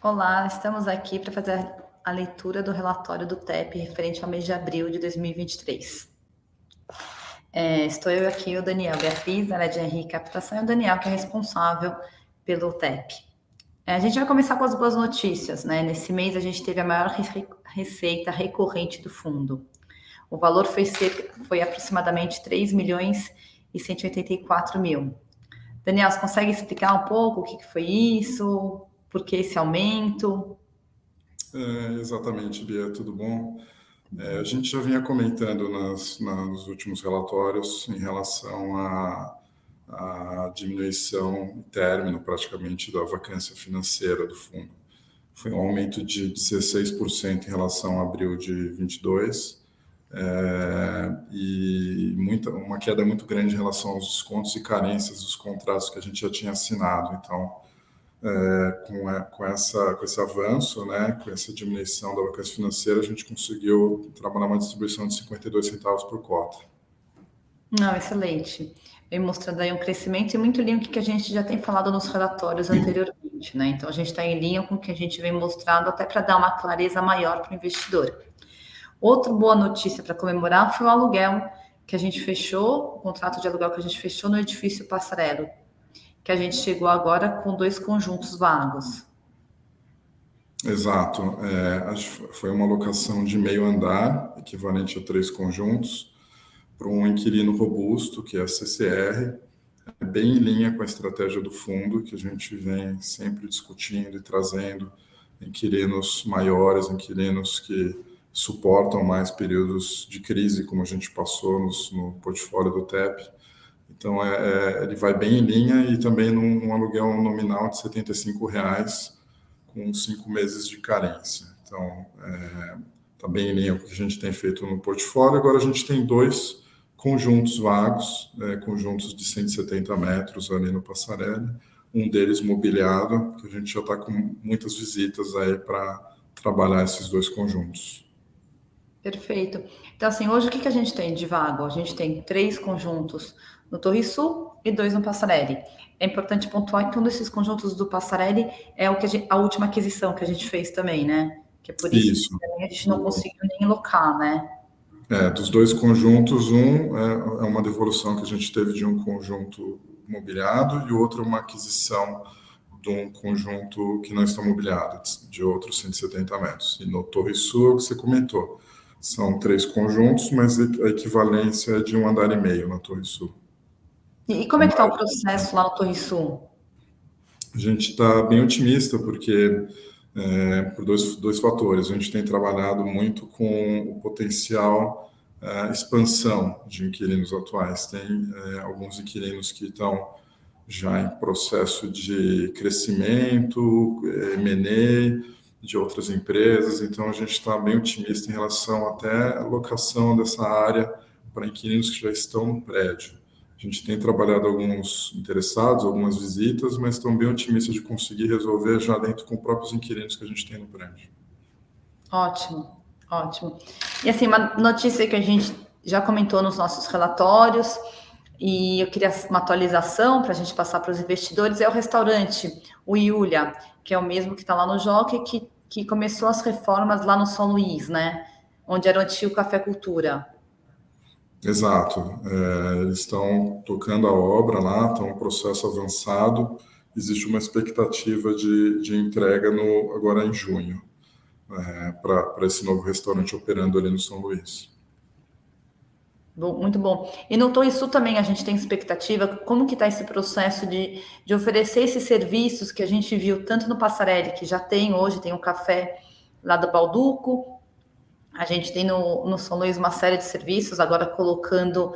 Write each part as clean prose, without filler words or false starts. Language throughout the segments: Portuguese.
Olá, estamos aqui para fazer a leitura do relatório do TEP referente ao mês de abril de 2023. Estou eu aqui, o Daniel Beatriz, da área de RI Captação, e o Daniel, que é responsável pelo TEP. A gente vai começar com as boas notícias, né? Nesse mês a gente teve a maior receita recorrente do fundo. O valor foi aproximadamente 3 milhões e 184 mil. Daniel, você consegue explicar um pouco o que foi isso? Por que esse aumento? Exatamente, Bia, tudo bom? A gente já vinha comentando nos últimos relatórios em relação à diminuição em término, praticamente, da vacância financeira do fundo. Foi um aumento de 16% em relação a abril de 22, e uma queda muito grande em relação aos descontos e carências dos contratos que a gente já tinha assinado. Então, com esse avanço, né, com essa diminuição da vacância financeira, a gente conseguiu trabalhar uma distribuição de 52 centavos por cota. Não, excelente. Vem mostrando aí um crescimento e muito linha com o que a gente já tem falado nos relatórios anteriormente, né? Então, a gente está em linha com o que a gente vem mostrando, até para dar uma clareza maior para o investidor. Outra boa notícia para comemorar foi o aluguel que a gente fechou, o contrato de aluguel que a gente fechou no edifício Passarello, que a gente chegou agora com 2 conjuntos vagos. Exato. Foi uma locação de meio andar, equivalente a 3 conjuntos, para um inquilino robusto, que é a CCR, bem em linha com a estratégia do fundo, que a gente vem sempre discutindo e trazendo inquilinos maiores, inquilinos que suportam mais períodos de crise, como a gente passou no portfólio do TEP. Então, ele vai bem em linha e também num aluguel nominal de R$ 75, com 5 meses de carência. Então, está bem em linha com o que a gente tem feito no portfólio. Agora, a gente tem 2 conjuntos vagos, conjuntos de 170 metros ali no Passarello, um deles mobiliado, que a gente já está com muitas visitas aí para trabalhar esses 2 conjuntos. Perfeito. Então, assim, hoje o que a gente tem de vago? A gente tem 3 conjuntos no Torre Sul e 2 no Passarelli. É importante pontuar que um desses conjuntos do Passarelli é a última aquisição que a gente fez também, né? Que é por isso que também a gente não conseguiu nem locar, né? Dos 2 conjuntos, um é uma devolução que a gente teve de um conjunto mobiliado e o outro é uma aquisição de um conjunto que não está mobiliado, de outros 170 metros. E no Torre Sul, é o que você comentou, são 3 conjuntos, mas a equivalência é de 1 andar e meio na Torre Sul. E como é que está o processo lá no Torre Sul? A gente está bem otimista, porque por dois fatores. A gente tem trabalhado muito com o potencial expansão de inquilinos atuais. Tem alguns inquilinos que estão já em processo de crescimento, M&A de outras empresas, então a gente está bem otimista em relação até a locação dessa área para inquilinos que já estão no prédio. A gente tem trabalhado alguns interessados, algumas visitas, mas estão bem otimistas de conseguir resolver já dentro com próprios inquilinos que a gente tem no prédio. Ótimo, ótimo. E assim, uma notícia que a gente já comentou nos nossos relatórios, e eu queria uma atualização para a gente passar para os investidores, é o restaurante, o Iulia, que é o mesmo que está lá no Jockey, que começou as reformas lá no São Luís, né? Onde era o antigo Café Cultura. Exato. Eles estão tocando a obra lá, estão em processo avançado. Existe uma expectativa de entrega agora em junho, para esse novo restaurante operando ali no São Luís. Bom, muito bom. E no Torre Sul também a gente tem expectativa, como que está esse processo de oferecer esses serviços que a gente viu tanto no Passarelli, que já tem hoje, tem um café lá do Balduco, a gente tem no São Luís uma série de serviços, agora colocando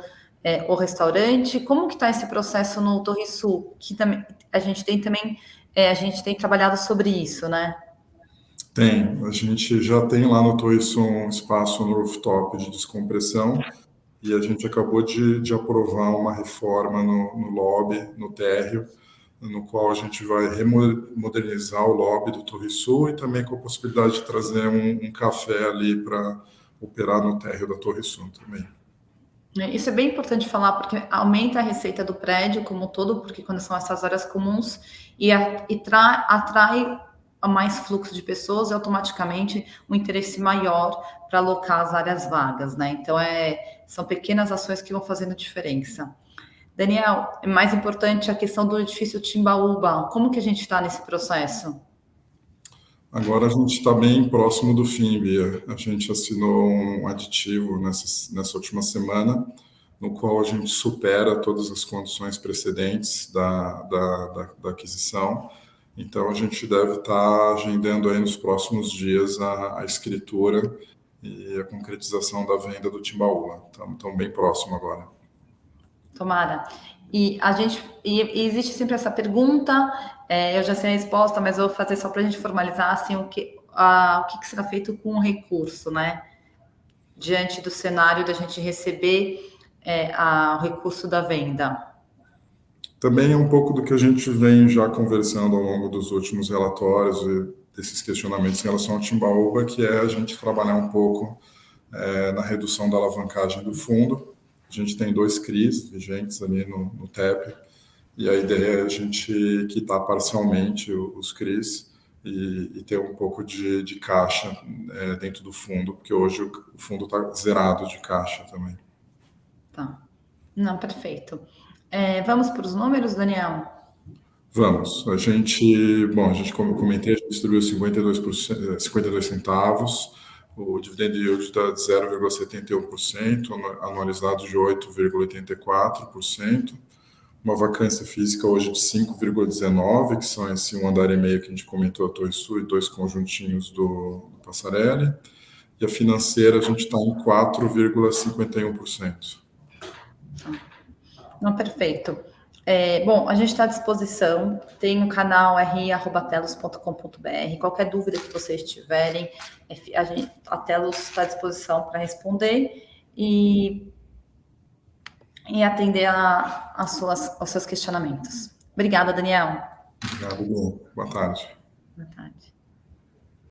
o restaurante. Como que está esse processo no Torre Sul? Que também, a gente tem trabalhado sobre isso, né? Tem. A gente já tem lá no Torre Sul um espaço no rooftop de descompressão e a gente acabou de aprovar uma reforma no lobby, no térreo, no qual a gente vai remodernizar o lobby do Torre Sul e também com a possibilidade de trazer um café ali para operar no térreo da Torre Sul também. Isso é bem importante falar, porque aumenta a receita do prédio como um todo, porque quando são essas áreas comuns, e atrai mais fluxo de pessoas e automaticamente um interesse maior para alocar as áreas vagas, né? Então, são pequenas ações que vão fazendo diferença. Daniel, é mais importante a questão do edifício Timbaúba. Como que a gente está nesse processo? Agora a gente está bem próximo do fim, Bia. A gente assinou um aditivo nessa última semana, no qual a gente supera todas as condições precedentes da aquisição. Então, a gente deve estar agendando aí nos próximos dias a escritura e a concretização da venda do Timbaúba. Estamos bem próximo agora. Tomara. E existe sempre essa pergunta, eu já sei a resposta, mas eu vou fazer só para a gente formalizar assim, o que será feito com o recurso, né? Diante do cenário da gente receber o recurso da venda. Também é um pouco do que a gente vem já conversando ao longo dos últimos relatórios e desses questionamentos em relação ao Timbaúba, que é a gente trabalhar um pouco na redução da alavancagem do fundo. A gente tem 2 CRIs vigentes ali no TEP, e a ideia é a gente quitar parcialmente os CRIs e ter um pouco de caixa dentro do fundo, porque hoje o fundo está zerado de caixa também. Tá. Não, perfeito. Vamos para os números, Daniel? Vamos. Como eu comentei, a gente distribuiu 52 centavos, o dividend yield está de 0,71%, anualizado de 8,84%, uma vacância física hoje de 5,19%, que são esse 1 andar e meio que a gente comentou, a Torre Sul, e 2 conjuntinhos do Passarelli, e a financeira a gente está em 4,51%. Não, perfeito. Bom, a gente está à disposição, tem o canal ri@telos.com.br. Qualquer dúvida que vocês tiverem, a Telos está à disposição para responder e atender aos seus questionamentos. Obrigada, Daniel. Obrigado, Bom. Boa tarde. Boa tarde.